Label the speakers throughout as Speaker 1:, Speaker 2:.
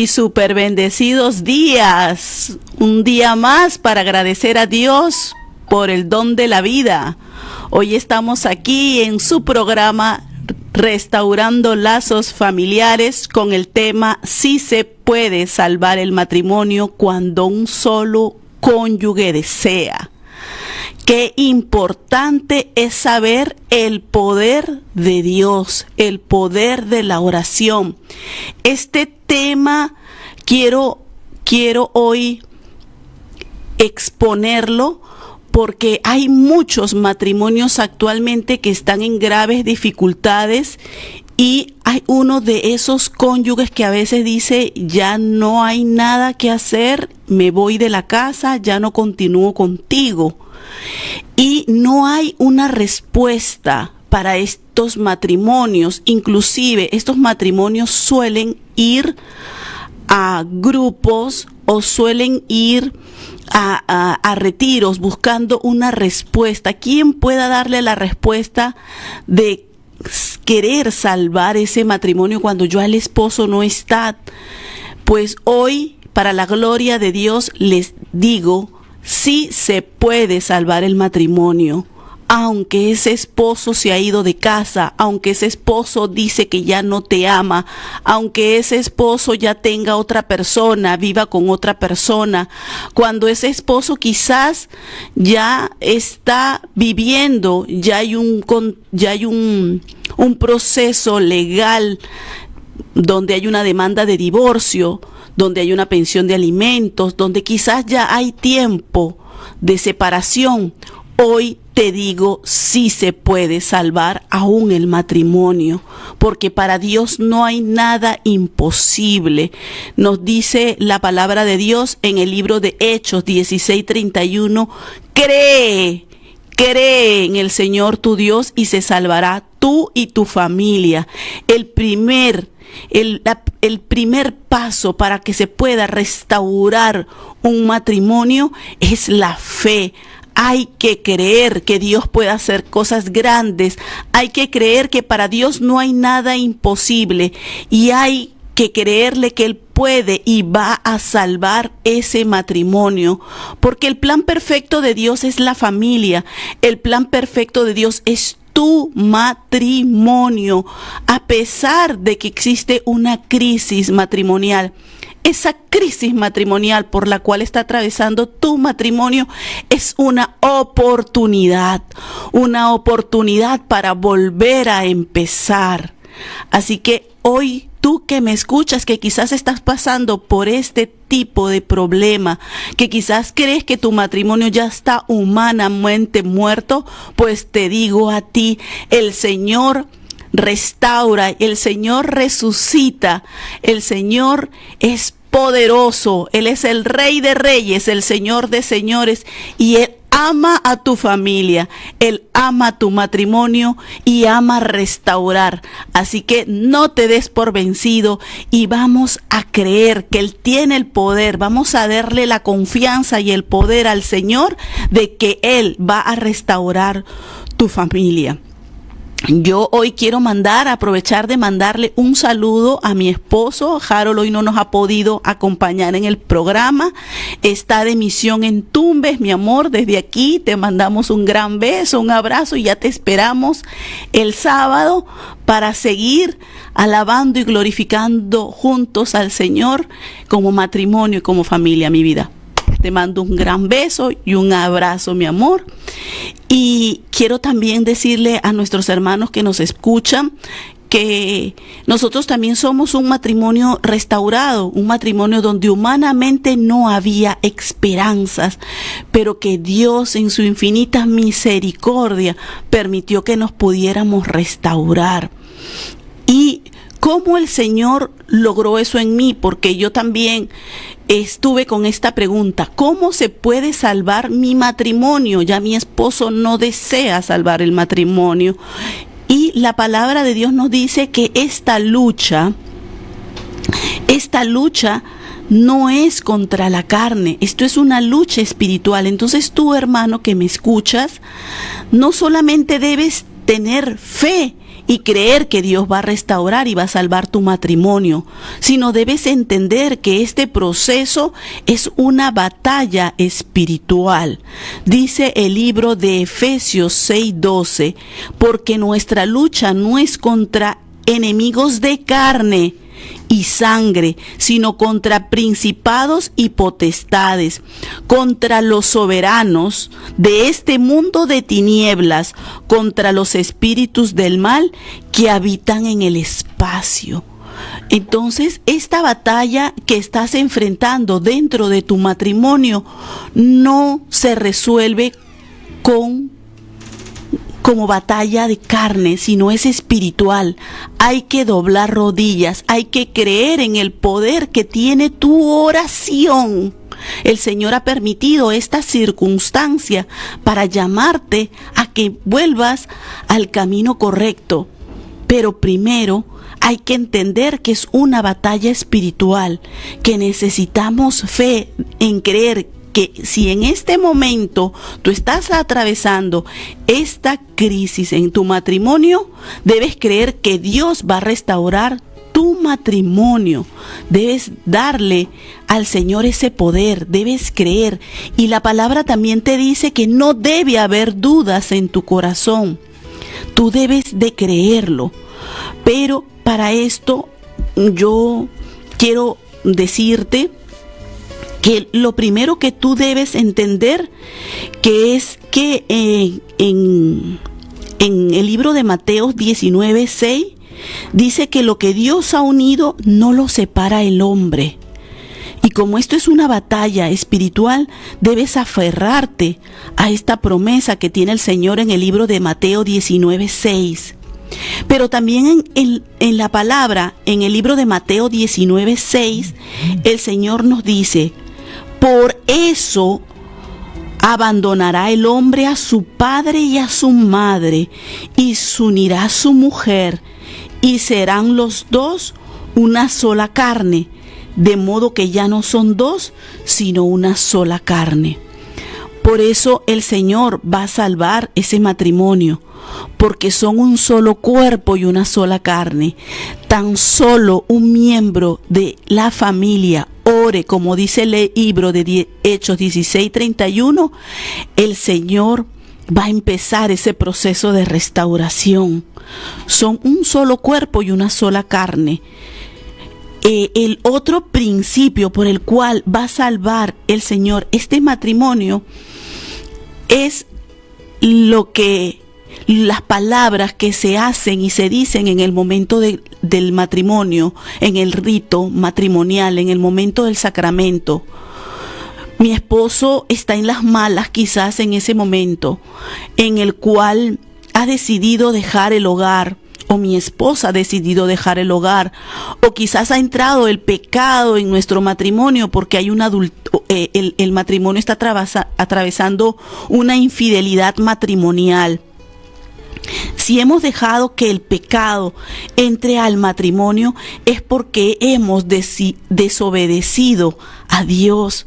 Speaker 1: Y súper bendecidos días, un día más para agradecer a Dios por el don de la vida. Hoy estamos aquí en su programa Restaurando Lazos Familiares con el tema Si se puede salvar el matrimonio cuando un solo cónyuge desea. Qué importante es saber el poder de Dios, el poder de la oración. Este tema quiero hoy exponerlo porque hay muchos matrimonios actualmente que están en graves dificultades y hay uno de esos cónyuges que a veces dice, ya no hay nada que hacer, me voy de la casa, ya no continúo contigo. Y no hay una respuesta para estos matrimonios. Inclusive estos matrimonios suelen ir a grupos o suelen ir a retiros buscando una respuesta. ¿Quién pueda darle la respuesta de querer salvar ese matrimonio cuando ya el esposo no está? Pues hoy, para la gloria de Dios, les digo, sí se puede salvar el matrimonio, aunque ese esposo se ha ido de casa, aunque ese esposo dice que ya no te ama, aunque ese esposo ya tenga otra persona, viva con otra persona, cuando ese esposo quizás ya está viviendo, ya hay un proceso legal donde hay una demanda de divorcio, donde hay una pensión de alimentos, donde quizás ya hay tiempo de separación. Hoy te digo, sí se puede salvar aún el matrimonio, porque para Dios no hay nada imposible. Nos dice la palabra de Dios en el libro de Hechos 16:31, cree en el Señor tu Dios y se salvará tú y tu familia. El primer paso para que se pueda restaurar un matrimonio es la fe. Hay que creer que Dios puede hacer cosas grandes. Hay que creer que para Dios no hay nada imposible. Y hay que creerle que Él puede y va a salvar ese matrimonio. Porque el plan perfecto de Dios es la familia. El plan perfecto de Dios es tu matrimonio. A pesar de que existe una crisis matrimonial, esa crisis matrimonial por la cual está atravesando tu matrimonio es una oportunidad para volver a empezar. Así que hoy tú que me escuchas, que quizás estás pasando por este tipo de problema, que quizás crees que tu matrimonio ya está humanamente muerto, pues te digo a ti, el Señor restaura, el Señor resucita, el Señor es poderoso, Él es el Rey de Reyes, el Señor de Señores, y Él ama a tu familia, Él ama tu matrimonio y ama restaurar. Así que no te des por vencido y vamos a creer que Él tiene el poder. Vamos a darle la confianza y el poder al Señor de que Él va a restaurar tu familia. Yo hoy quiero aprovechar de mandarle un saludo a mi esposo. Harold hoy no nos ha podido acompañar en el programa. Está de misión en Tumbes, mi amor. Desde aquí te mandamos un gran beso, un abrazo y ya te esperamos el sábado para seguir alabando y glorificando juntos al Señor como matrimonio y como familia, mi vida. Te mando un gran beso y un abrazo, mi amor. Y quiero también decirle a nuestros hermanos que nos escuchan que nosotros también somos un matrimonio restaurado, un matrimonio donde humanamente no había esperanzas, pero que Dios en su infinita misericordia permitió que nos pudiéramos restaurar. Y cómo el Señor logró eso en mí, porque yo también estuve con esta pregunta: ¿cómo se puede salvar mi matrimonio? Ya mi esposo no desea salvar el matrimonio. Y la palabra de Dios nos dice que esta lucha no es contra la carne, esto es una lucha espiritual. Entonces tú, hermano que me escuchas, no solamente debes tener fe y creer que Dios va a restaurar y va a salvar tu matrimonio, sino debes entender que este proceso es una batalla espiritual. Dice el libro de Efesios 6:12, porque nuestra lucha no es contra enemigos de carne y sangre, sino contra principados y potestades, contra los soberanos de este mundo de tinieblas, contra los espíritus del mal que habitan en el espacio. Entonces, esta batalla que estás enfrentando dentro de tu matrimonio no se resuelve como batalla de carne, sino es espiritual. Hay que doblar rodillas, hay que creer en el poder que tiene tu oración. El Señor ha permitido esta circunstancia para llamarte a que vuelvas al camino correcto. Pero primero hay que entender que es una batalla espiritual, que necesitamos fe en creer que si en este momento tú estás atravesando esta crisis en tu matrimonio, debes creer que Dios va a restaurar tu matrimonio. Debes darle al Señor ese poder, debes creer. Y la palabra también te dice que no debe haber dudas en tu corazón. Tú debes de creerlo. Pero para esto yo quiero decirte que lo primero que tú debes entender que es que en el libro de Mateo 19:6 dice que lo que Dios ha unido no lo separa el hombre. Y como esto es una batalla espiritual, debes aferrarte a esta promesa que tiene el Señor en el libro de Mateo 19:6. Pero también en la palabra, en el libro de Mateo 19:6, el Señor nos dice: por eso abandonará el hombre a su padre y a su madre, y se unirá a su mujer, y serán los dos una sola carne, de modo que ya no son dos, sino una sola carne. Por eso el Señor va a salvar ese matrimonio, porque son un solo cuerpo y una sola carne. Tan solo un miembro de la familia ore, como dice el libro de Hechos 16:31, el Señor va a empezar ese proceso de restauración. Son un solo cuerpo y una sola carne. El otro principio por el cual va a salvar el Señor este matrimonio es las palabras que se hacen y se dicen en el momento del matrimonio, en el rito matrimonial, en el momento del sacramento. Mi esposo está en las malas quizás en ese momento en el cual ha decidido dejar el hogar, o mi esposa ha decidido dejar el hogar, o quizás ha entrado el pecado en nuestro matrimonio porque hay el matrimonio está atravesando una infidelidad matrimonial. Si hemos dejado que el pecado entre al matrimonio es porque hemos desobedecido a Dios.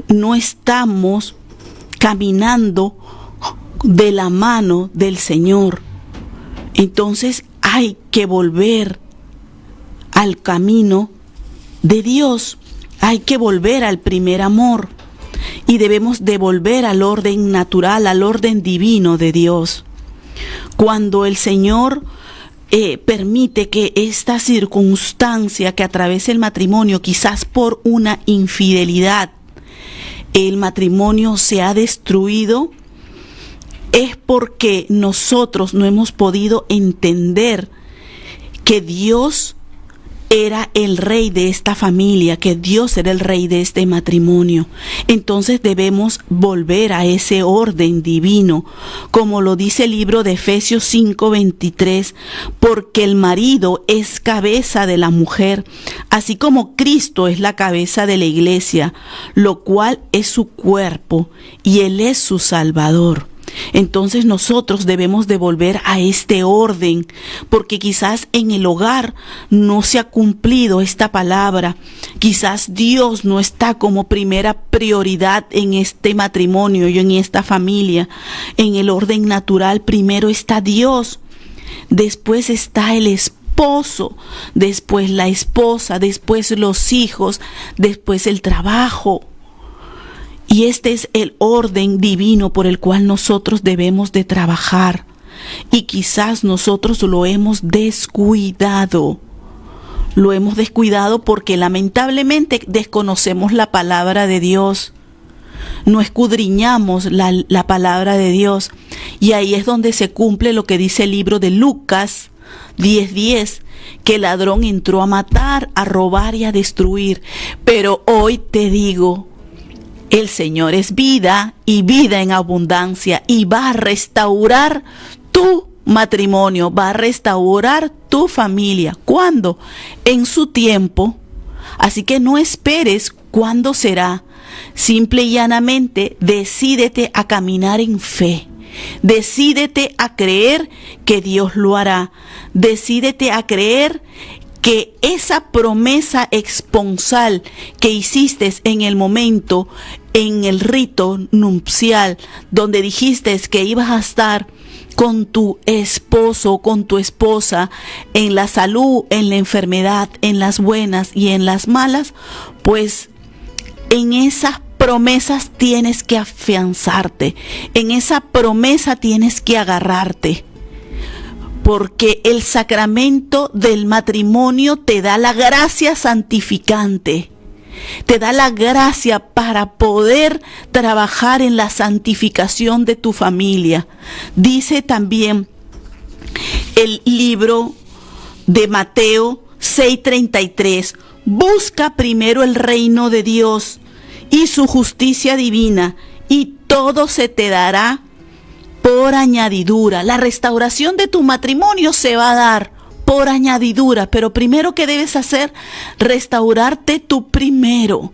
Speaker 1: No estamos caminando de la mano del Señor. Entonces hay que volver al camino de Dios. Hay que volver al primer amor. Y debemos de volver al orden natural, al orden divino de Dios. Cuando el Señor permite que esta circunstancia que atraviese el matrimonio, quizás por una infidelidad, el matrimonio se ha destruido, es porque nosotros no hemos podido entender que Dios era el rey de esta familia, que Dios era el rey de este matrimonio. Entonces debemos volver a ese orden divino, como lo dice el libro de Efesios 5:23, porque el marido es cabeza de la mujer, así como Cristo es la cabeza de la iglesia, lo cual es su cuerpo, y Él es su Salvador. Entonces nosotros debemos de volver a este orden, porque quizás en el hogar no se ha cumplido esta palabra. Quizás Dios no está como primera prioridad en este matrimonio y en esta familia. En el orden natural primero está Dios. después está el esposo, después la esposa, después los hijos, después el trabajo. Y este es el orden divino por el cual nosotros debemos de trabajar. Y quizás nosotros lo hemos descuidado. Lo hemos descuidado porque lamentablemente desconocemos la palabra de Dios. No escudriñamos la palabra de Dios. Y ahí es donde se cumple lo que dice el libro de Lucas 10:10, que el ladrón entró a matar, a robar y a destruir. Pero hoy te digo, el Señor es vida y vida en abundancia, y va a restaurar tu matrimonio, va a restaurar tu familia. ¿Cuándo? En su tiempo. Así que no esperes cuándo será. Simple y llanamente, decídete a caminar en fe. Decídete a creer que Dios lo hará. Decídete a creer que esa promesa esponsal que hiciste en el momento, en el rito nupcial, donde dijiste que ibas a estar con tu esposo, con tu esposa, en la salud, en la enfermedad, en las buenas y en las malas, pues en esas promesas tienes que afianzarte, en esa promesa tienes que agarrarte. Porque el sacramento del matrimonio te da la gracia santificante, te da la gracia para poder trabajar en la santificación de tu familia. Dice también el libro de Mateo 6:33, busca primero el reino de Dios y su justicia divina, y todo se te dará por añadidura. La restauración de tu matrimonio se va a dar por añadidura, pero primero que debes hacer, restaurarte tú primero.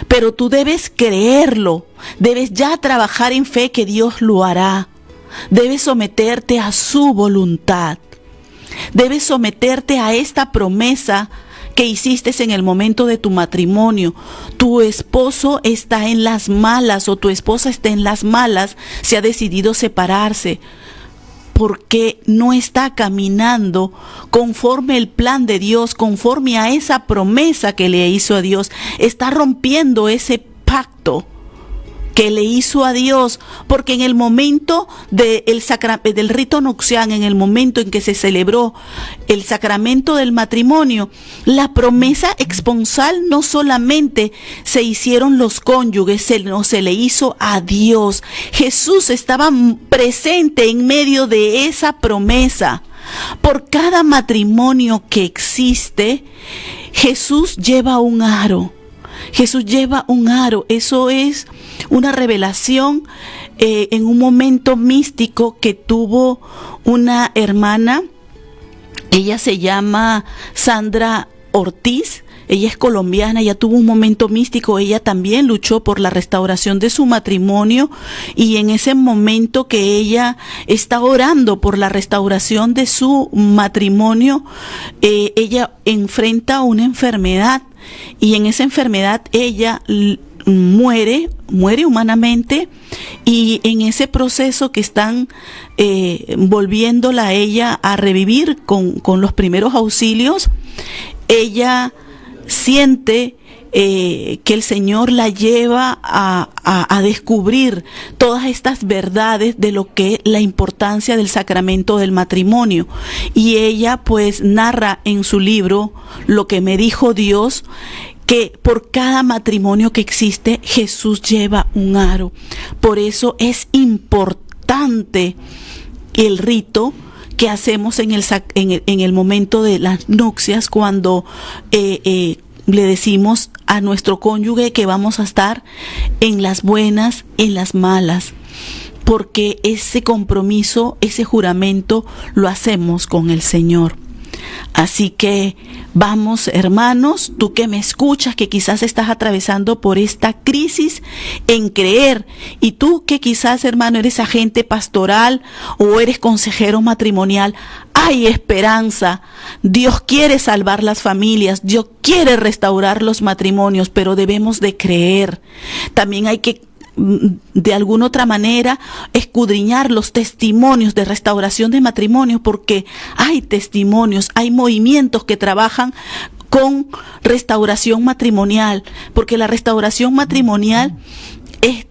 Speaker 1: Pero tú debes creerlo, debes ya trabajar en fe que Dios lo hará. Debes someterte a su voluntad. Debes someterte a esta promesa que hiciste en el momento de tu matrimonio. Tu esposo está en las malas o tu esposa está en las malas, se ha decidido separarse porque no está caminando conforme el plan de Dios, conforme a esa promesa que le hizo a Dios. Está rompiendo ese pacto que le hizo a Dios, porque en el momento del rito nupcial, en el momento en que se celebró el sacramento del matrimonio, la promesa esponsal no solamente se hicieron los cónyuges, se le hizo a Dios. Jesús estaba presente en medio de esa promesa. Por cada matrimonio que existe, Jesús lleva un aro. Jesús lleva un aro. Eso es una revelación en un momento místico que tuvo una hermana. Ella se llama Sandra Ortiz. Ella es colombiana, ella tuvo un momento místico, ella también luchó por la restauración de su matrimonio, y en ese momento que ella está orando por la restauración de su matrimonio, ella enfrenta una enfermedad, y en esa enfermedad ella muere humanamente, y en ese proceso que están volviéndola a ella a revivir con los primeros auxilios, ella siente que el Señor la lleva a descubrir todas estas verdades de lo que es la importancia del sacramento del matrimonio. Y ella pues narra en su libro Lo que me dijo Dios, que por cada matrimonio que existe, Jesús lleva un aro. Por eso es importante el rito que hacemos en el momento de las nupcias, cuando le decimos a nuestro cónyuge que vamos a estar en las buenas, en las malas, porque ese compromiso, ese juramento lo hacemos con el Señor. Así que vamos, hermanos, tú que me escuchas, que quizás estás atravesando por esta crisis en creer, y tú que quizás, hermano, eres agente pastoral o eres consejero matrimonial, hay esperanza. Dios quiere salvar las familias, Dios quiere restaurar los matrimonios, pero debemos de creer. También hay que de alguna otra manera escudriñar los testimonios de restauración de matrimonio, porque hay testimonios, hay movimientos que trabajan con restauración matrimonial, porque la restauración matrimonial es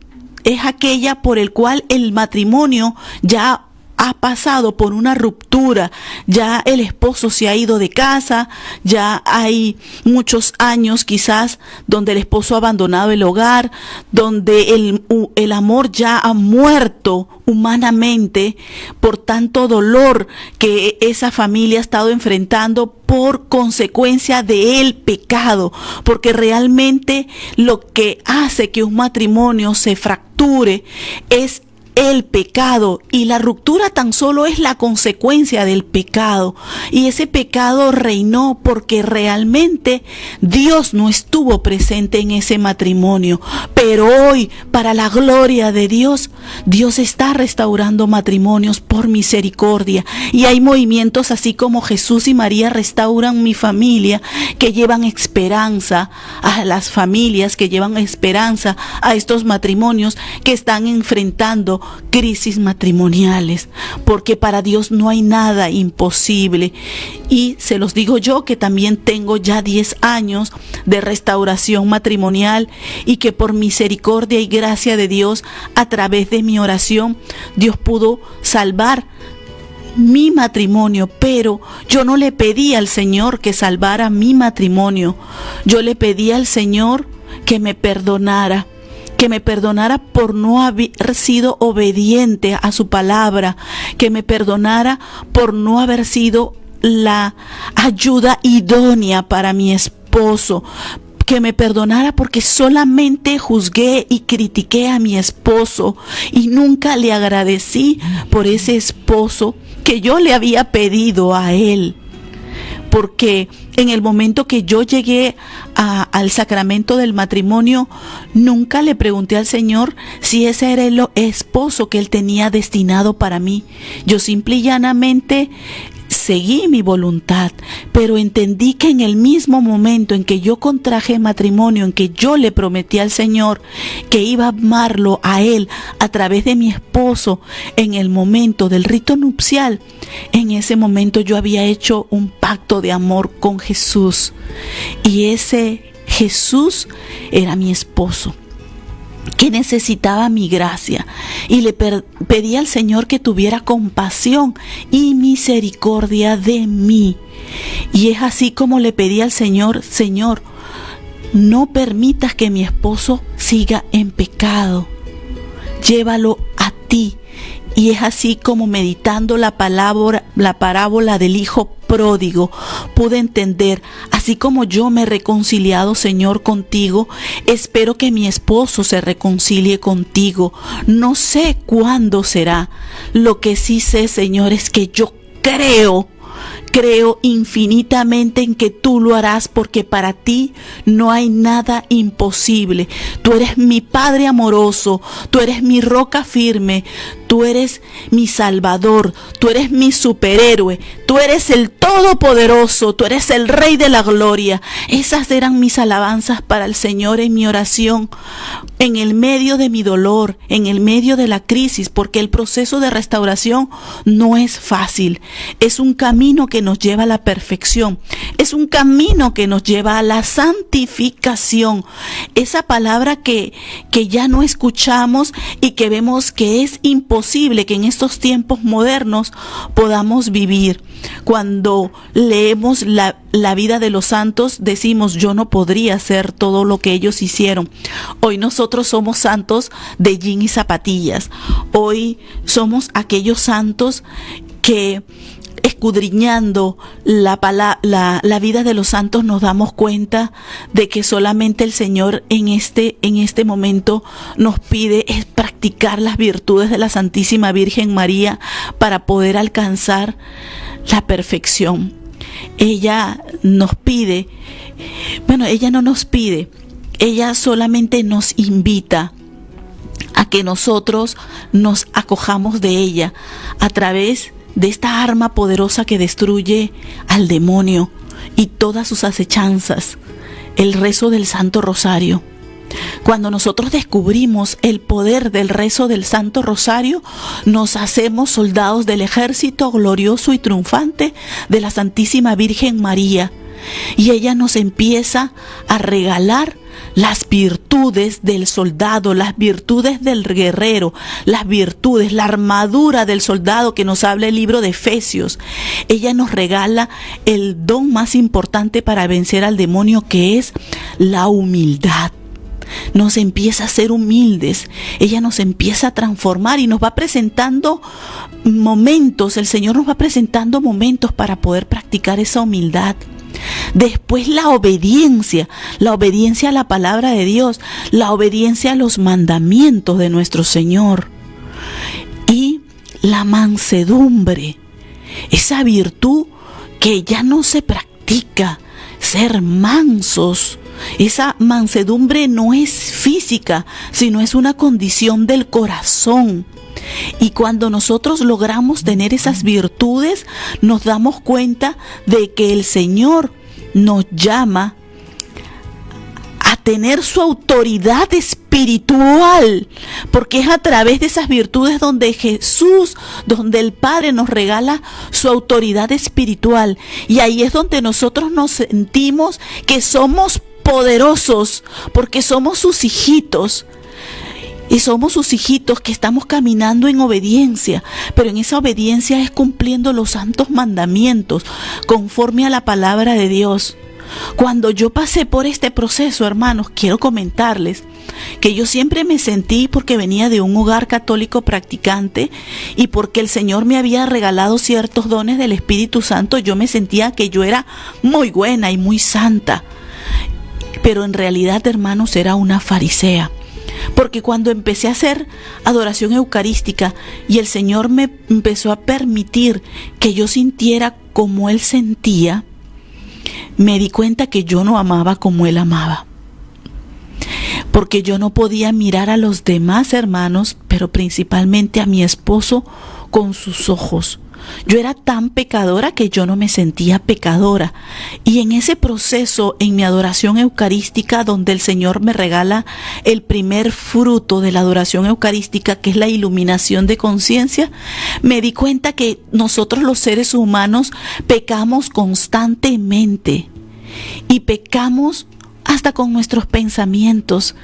Speaker 1: aquella por el cual el matrimonio ya ha pasado por una ruptura, ya el esposo se ha ido de casa, ya hay muchos años quizás donde el esposo ha abandonado el hogar, donde el amor ya ha muerto humanamente por tanto dolor que esa familia ha estado enfrentando por consecuencia del pecado, porque realmente lo que hace que un matrimonio se fracture es el pecado, y la ruptura tan solo es la consecuencia del pecado, y ese pecado reinó porque realmente Dios no estuvo presente en ese matrimonio. Pero hoy, para la gloria de Dios, Dios está restaurando matrimonios por misericordia, y hay movimientos así como Jesús y María restauran mi familia, que llevan esperanza a las familias, que llevan esperanza a estos matrimonios que están enfrentando crisis matrimoniales, porque para Dios no hay nada imposible. Y se los digo yo, que también tengo ya 10 años de restauración matrimonial, y que por misericordia y gracia de Dios, a través de mi oración, Dios pudo salvar mi matrimonio. Pero yo no le pedí al Señor que salvara mi matrimonio, yo le pedí al Señor que me perdonara por no haber sido obediente a su palabra, que me perdonara por no haber sido la ayuda idónea para mi esposo, que me perdonara porque solamente juzgué y critiqué a mi esposo y nunca le agradecí por ese esposo que yo le había pedido a él. Porque en el momento que yo llegué al sacramento del matrimonio, nunca le pregunté al Señor si ese era el esposo que Él tenía destinado para mí. Yo simple y llanamente seguí mi voluntad, pero entendí que en el mismo momento en que yo contraje matrimonio, en que yo le prometí al Señor que iba a amarlo a Él a través de mi esposo, en el momento del rito nupcial, en ese momento yo había hecho un pacto de amor con Jesús, y ese Jesús era mi esposo, que necesitaba mi gracia, y le pedí al Señor que tuviera compasión y misericordia de mí. Y es así como le pedí al Señor: Señor, no permitas que mi esposo siga en pecado, llévalo a ti. Y es así como, meditando la parábola del hijo pródigo, pude entender: así como yo me he reconciliado, Señor, contigo, espero que mi esposo se reconcilie contigo. No sé cuándo será. Lo que sí sé, Señor, es que yo creo infinitamente en que tú lo harás, porque para ti no hay nada imposible. Tú eres mi Padre amoroso, tú eres mi roca firme, tú eres mi Salvador, tú eres mi superhéroe, tú eres el Todopoderoso, tú eres el Rey de la Gloria. Esas eran mis alabanzas para el Señor en mi oración, en el medio de mi dolor, en el medio de la crisis, porque el proceso de restauración no es fácil. Es un camino que nos lleva a la perfección, es un camino que nos lleva a la santificación. Esa palabra que ya no escuchamos y que vemos que es imposible que en estos tiempos modernos podamos vivir. Cuando leemos la vida de los santos, decimos: yo no podría hacer todo lo que ellos hicieron. Hoy nosotros somos santos de jean y zapatillas. Hoy somos aquellos santos que, escudriñando la vida de los santos, nos damos cuenta de que solamente el Señor en este momento nos pide es practicar las virtudes de la Santísima Virgen María para poder alcanzar la perfección. Ella nos pide, ella no nos pide, ella solamente nos invita a que nosotros nos acojamos de ella a través de esta arma poderosa que destruye al demonio y todas sus acechanzas, el rezo del Santo Rosario. Cuando nosotros descubrimos el poder del rezo del Santo Rosario, nos hacemos soldados del ejército glorioso y triunfante de la Santísima Virgen María. Y ella nos empieza a regalar las virtudes del soldado, las virtudes del guerrero, las virtudes, la armadura del soldado que nos habla el libro de Efesios. Ella nos regala el don más importante para vencer al demonio, que es la humildad. Nos empieza a ser humildes, ella nos empieza a transformar y nos va presentando momentos, el Señor nos va presentando momentos para poder practicar esa humildad. Después la obediencia a la palabra de Dios, la obediencia a los mandamientos de nuestro Señor y la mansedumbre, esa virtud que ya no se practica, ser mansos. Esa mansedumbre no es física, sino es una condición del corazón. Y cuando nosotros logramos tener esas virtudes, nos damos cuenta de que el Señor nos llama a tener su autoridad espiritual, porque es a través de esas virtudes donde Jesús, donde el Padre nos regala su autoridad espiritual. Y ahí es donde nosotros nos sentimos que somos poderosos, porque somos sus hijitos. Y somos sus hijitos que estamos caminando en obediencia, pero en esa obediencia es cumpliendo los santos mandamientos, conforme a la palabra de Dios. Cuando yo pasé por este proceso, hermanos, quiero comentarles que yo siempre me sentí, porque venía de un hogar católico practicante y porque el Señor me había regalado ciertos dones del Espíritu Santo, yo me sentía que yo era muy buena y muy santa. Pero en realidad, hermanos, era una farisea. Porque cuando empecé a hacer adoración eucarística y el Señor me empezó a permitir que yo sintiera como Él sentía, me di cuenta que yo no amaba como Él amaba. Porque yo no podía mirar a los demás hermanos, pero principalmente a mi esposo, con sus ojos. Yo era tan pecadora que yo no me sentía pecadora. Y en ese proceso, en mi adoración eucarística, donde el Señor me regala el primer fruto de la adoración eucarística, que es la iluminación de conciencia, me di cuenta que nosotros los seres humanos pecamos constantemente. Y pecamos hasta con nuestros pensamientos.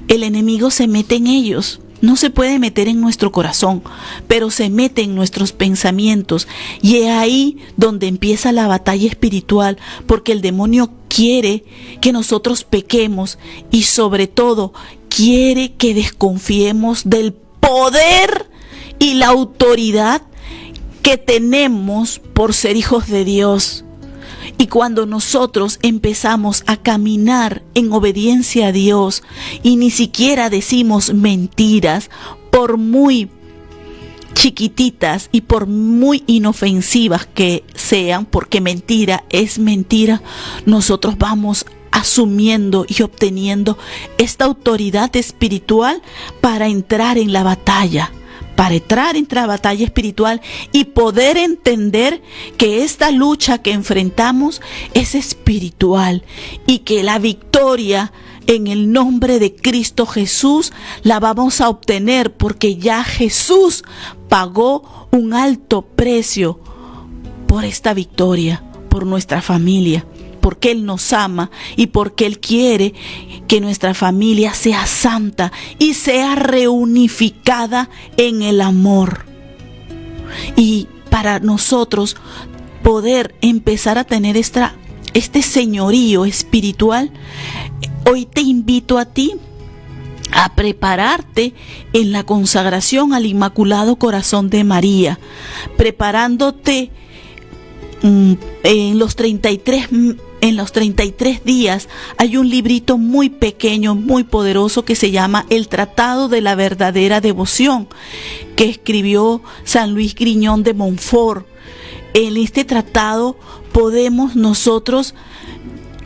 Speaker 1: El enemigo se mete en ellos. No se puede meter en nuestro corazón, pero se mete en nuestros pensamientos. Y es ahí donde empieza la batalla espiritual, porque el demonio quiere que nosotros pequemos y sobre todo quiere que desconfiemos del poder y la autoridad que tenemos por ser hijos de Dios. Y cuando nosotros empezamos a caminar en obediencia a Dios y ni siquiera decimos mentiras, por muy chiquititas y por muy inofensivas que sean, porque mentira es mentira, nosotros vamos asumiendo y obteniendo esta autoridad espiritual para entrar en la batalla. Para entrar en la batalla espiritual y poder entender que esta lucha que enfrentamos es espiritual y que la victoria en el nombre de Cristo Jesús la vamos a obtener, porque ya Jesús pagó un alto precio por esta victoria, por nuestra familia, porque Él nos ama y porque Él quiere que nuestra familia sea santa y sea reunificada en el amor. Y para nosotros poder empezar a tener este señorío espiritual, hoy te invito a ti a prepararte en la consagración al Inmaculado Corazón de María, preparándote en los 33 días. Hay un librito muy pequeño, muy poderoso, que se llama El Tratado de la Verdadera Devoción, que escribió San Luis Griñón de Montfort. En este tratado podemos nosotros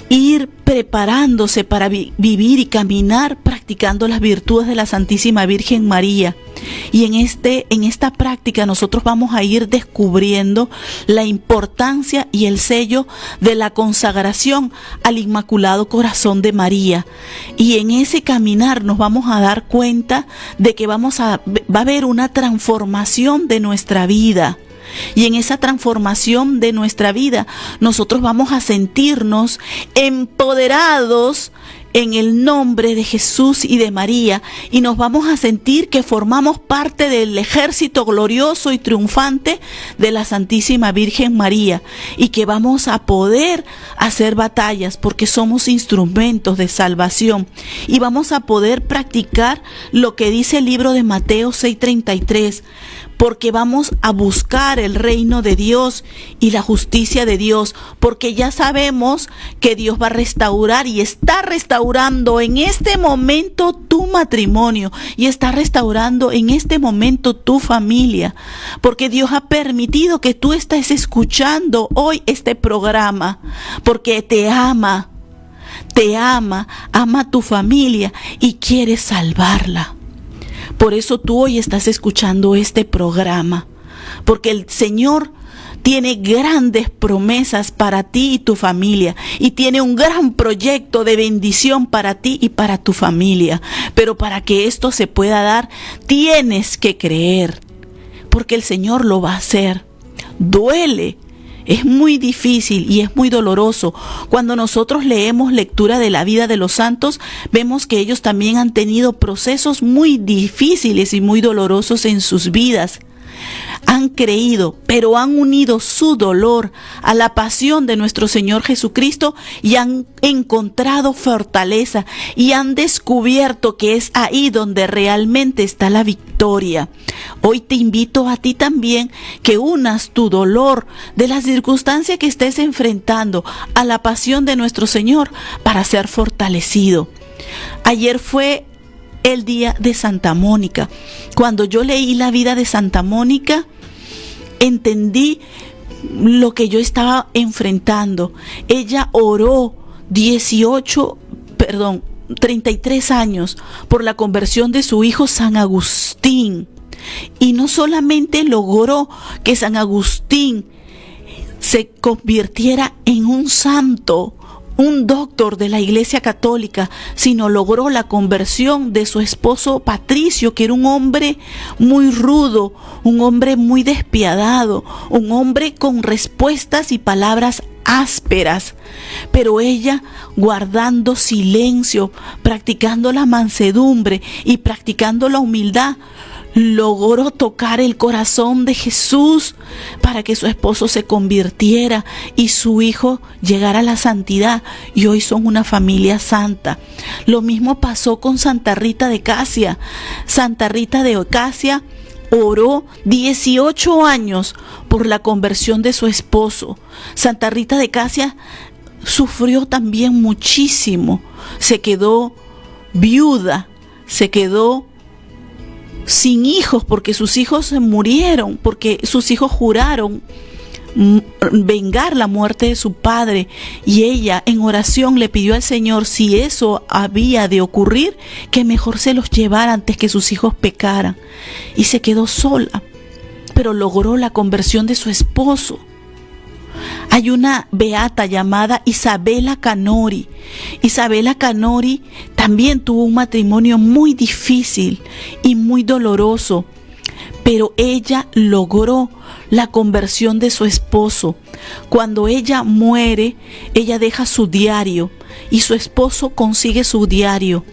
Speaker 1: ir preparándose para vivir y caminar practicando las virtudes de la Santísima Virgen María. Y en esta práctica nosotros vamos a ir descubriendo la importancia y el sello de la consagración al Inmaculado Corazón de María. Y en ese caminar nos vamos a dar cuenta de que va a haber una transformación de nuestra vida. Y en esa transformación de nuestra vida nosotros vamos a sentirnos empoderados en el nombre de Jesús y de María, y nos vamos a sentir que formamos parte del ejército glorioso y triunfante de la Santísima Virgen María, y que vamos a poder hacer batallas porque somos instrumentos de salvación, y vamos a poder practicar lo que dice el libro de Mateo 6:33, porque vamos a buscar el reino de Dios y la justicia de Dios, porque ya sabemos que Dios va a restaurar y está restaurando en este momento tu matrimonio y está restaurando en este momento tu familia, porque Dios ha permitido que tú estés escuchando hoy este programa, porque te ama, ama a tu familia y quiere salvarla. Por eso tú hoy estás escuchando este programa, porque el Señor tiene grandes promesas para ti y tu familia, y tiene un gran proyecto de bendición para ti y para tu familia. Pero para que esto se pueda dar, tienes que creer, porque el Señor lo va a hacer. Duele. Es muy difícil y es muy doloroso. Cuando nosotros leemos lectura de la vida de los santos, vemos que ellos también han tenido procesos muy difíciles y muy dolorosos en sus vidas. Han creído, pero han unido su dolor a la pasión de nuestro Señor Jesucristo y han encontrado fortaleza y han descubierto que es ahí donde realmente está la victoria. Hoy te invito a ti también que unas tu dolor de la circunstancia que estés enfrentando a la pasión de nuestro Señor para ser fortalecido. Ayer fue el día de Santa Mónica. Cuando yo leí la vida de Santa Mónica, entendí lo que yo estaba enfrentando. Ella oró 33 años por la conversión de su hijo San Agustín. Y no solamente logró que San Agustín se convirtiera en un santo, un doctor de la Iglesia Católica, sino logró la conversión de su esposo Patricio, que era un hombre muy rudo, un hombre muy despiadado, un hombre con respuestas y palabras ásperas, pero ella guardando silencio, practicando la mansedumbre y practicando la humildad, logró tocar el corazón de Jesús para que su esposo se convirtiera y su hijo llegara a la santidad, y hoy son una familia santa. Lo mismo pasó con Santa Rita de Casia. Santa Rita de Casia oró 18 años por la conversión de su esposo. Santa Rita de Casia sufrió también muchísimo. Se quedó viuda, se quedó sin hijos porque sus hijos se murieron, porque sus hijos juraron vengar la muerte de su padre, y ella en oración le pidió al Señor, si eso había de ocurrir, que mejor se los llevara antes que sus hijos pecaran, y se quedó sola, pero logró la conversión de su esposo. Hay una beata llamada Isabela Canori. Isabela Canori también tuvo un matrimonio muy difícil y muy doloroso, pero ella logró la conversión de su esposo. Cuando ella muere, ella deja su diario y su esposo consigue su diario.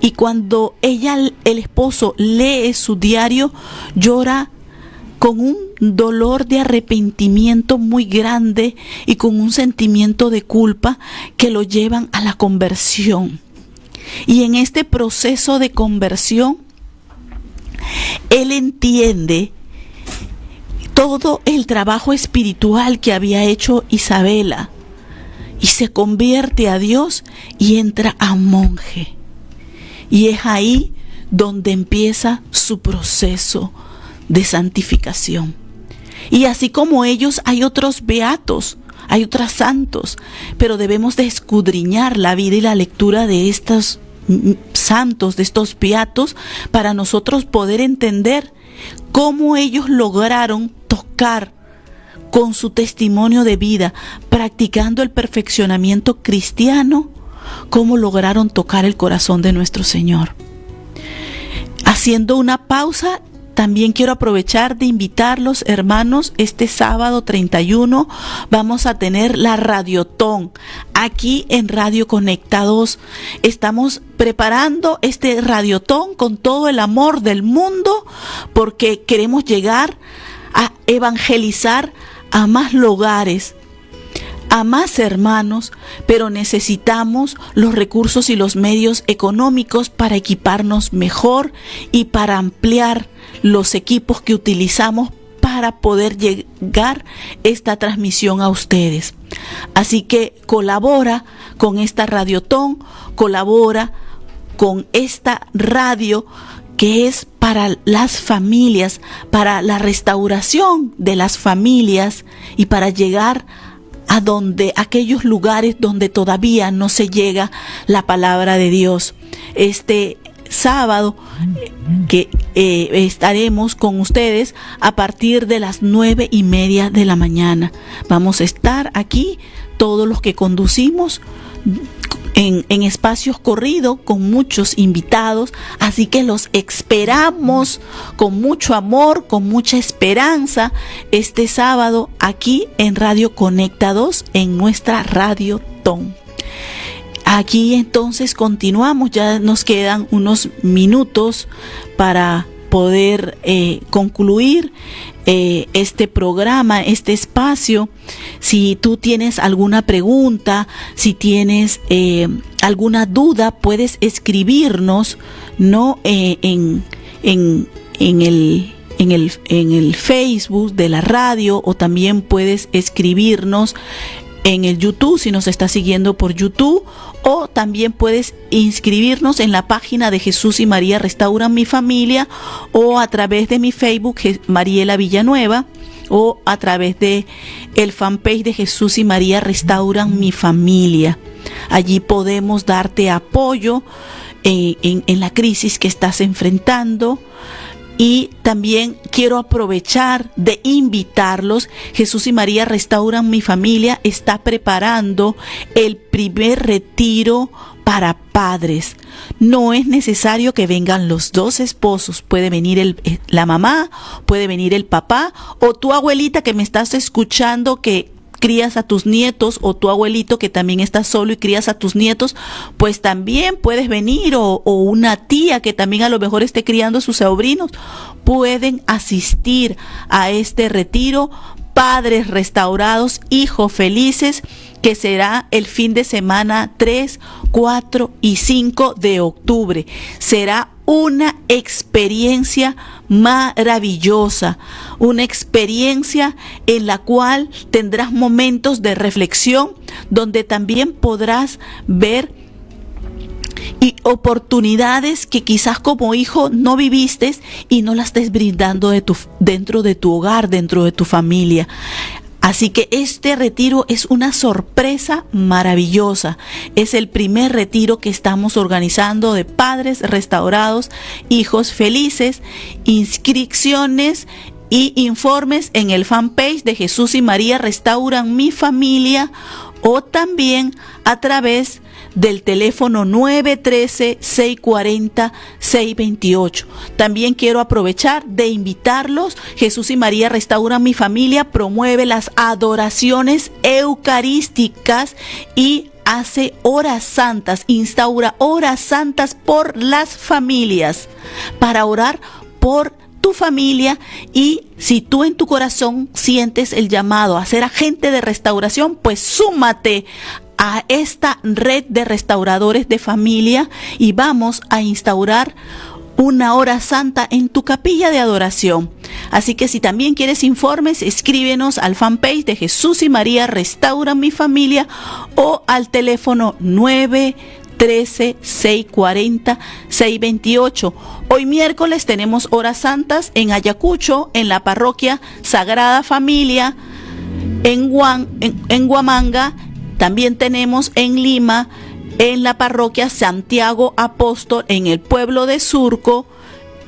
Speaker 1: Y cuando el esposo lee su diario, llora con un dolor de arrepentimiento muy grande y con un sentimiento de culpa que lo llevan a la conversión. Y en este proceso de conversión, él entiende todo el trabajo espiritual que había hecho Isabela y se convierte a Dios y entra a monje. Y es ahí donde empieza su proceso de santificación. Y así como ellos, hay otros beatos, hay otros santos, pero debemos de escudriñar la vida y la lectura de estos santos, de estos beatos, para nosotros poder entender cómo ellos lograron tocar con su testimonio de vida, practicando el perfeccionamiento cristiano, cómo lograron tocar el corazón de nuestro Señor. Haciendo una pausa, también quiero aprovechar de invitarlos, hermanos, este sábado 31 vamos a tener la Radiotón aquí en Radio Conecta 2. Estamos preparando este Radiotón con todo el amor del mundo porque queremos llegar a evangelizar a más lugares, a más hermanos, pero necesitamos los recursos y los medios económicos para equiparnos mejor y para ampliar los equipos que utilizamos para poder llegar esta transmisión a ustedes. Así que colabora con esta Radiotón, colabora con esta radio que es para las familias, para la restauración de las familias y para llegar a aquellos lugares donde todavía no se llega la palabra de Dios. Este sábado que estaremos con ustedes a partir de las 9:30 de la mañana. Vamos a estar aquí todos los que conducimos en espacios corridos con muchos invitados, así que los esperamos con mucho amor, con mucha esperanza este sábado aquí en Radio Conecta 2 en nuestra Radiotón. Aquí entonces continuamos, ya nos quedan unos minutos para poder concluir este programa, este espacio. Si tú tienes alguna pregunta, si tienes alguna duda, puedes escribirnos, ¿no? en el Facebook de la radio, o también puedes escribirnos en el YouTube si nos estás siguiendo por YouTube, o también puedes inscribirnos en la página de Jesús y María Restauran Mi Familia, o a través de mi Facebook Mariela Villanueva, o a través de el fanpage de Jesús y María Restauran Mi Familia. Allí podemos darte apoyo en la crisis que estás enfrentando. Y también quiero aprovechar de invitarlos. Jesús y María Restauran Mi Familia está preparando el primer retiro para padres. No es necesario que vengan los dos esposos. Puede venir la mamá, puede venir el papá, o tu abuelita que me estás escuchando que crías a tus nietos, o tu abuelito que también está solo y crías a tus nietos, pues también puedes venir, o una tía que también a lo mejor esté criando a sus sobrinos, pueden asistir a este retiro. Padres restaurados, hijos felices, que será el fin de semana 3, 4 y 5 de octubre. Será una experiencia maravillosa, una experiencia en la cual tendrás momentos de reflexión, donde también podrás ver y oportunidades que quizás como hijo no viviste y no las estés brindando dentro de tu hogar, dentro de tu familia. Así que este retiro es una sorpresa maravillosa. Es el primer retiro que estamos organizando de padres restaurados, hijos felices. Inscripciones y informes en el fanpage de Jesús y María Restauran Mi Familia, o también a través del teléfono 913-640-628. También quiero aprovechar de invitarlos. Jesús y María Restauran Mi Familia promueve las adoraciones eucarísticas y hace horas santas, instaura horas santas por las familias, para orar por tu familia. Y si tú en tu corazón sientes el llamado a ser agente de restauración, pues súmate a esta red de restauradores de familia y vamos a instaurar una hora santa en tu capilla de adoración. Así que si también quieres informes, escríbenos al fanpage de Jesús y María Restauran Mi Familia, o al teléfono 913-640-628. Hoy miércoles tenemos horas santas en Ayacucho, en la parroquia Sagrada Familia, en Huamanga, también tenemos en Lima, en la parroquia Santiago Apóstol, en el pueblo de Surco,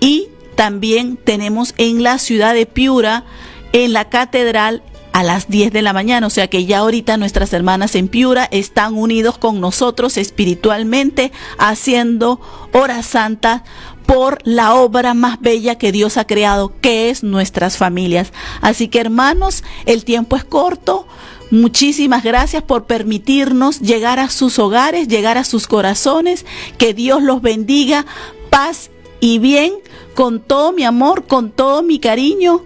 Speaker 1: y también tenemos en la ciudad de Piura, en la catedral, a las 10 de la mañana. O sea que ya ahorita nuestras hermanas en Piura están unidos con nosotros espiritualmente, haciendo horas santas por la obra más bella que Dios ha creado, que es nuestras familias. Así que, hermanos, el tiempo es corto. Muchísimas gracias por permitirnos llegar a sus hogares, llegar a sus corazones. Que Dios los bendiga, paz y bien, con todo mi amor, con todo mi cariño.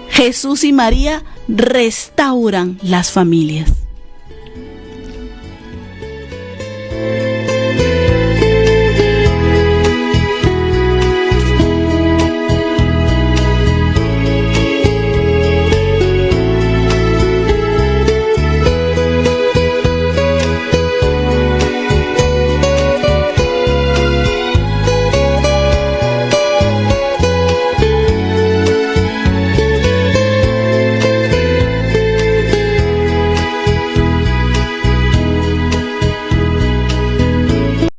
Speaker 1: Jesús y María restauran las familias.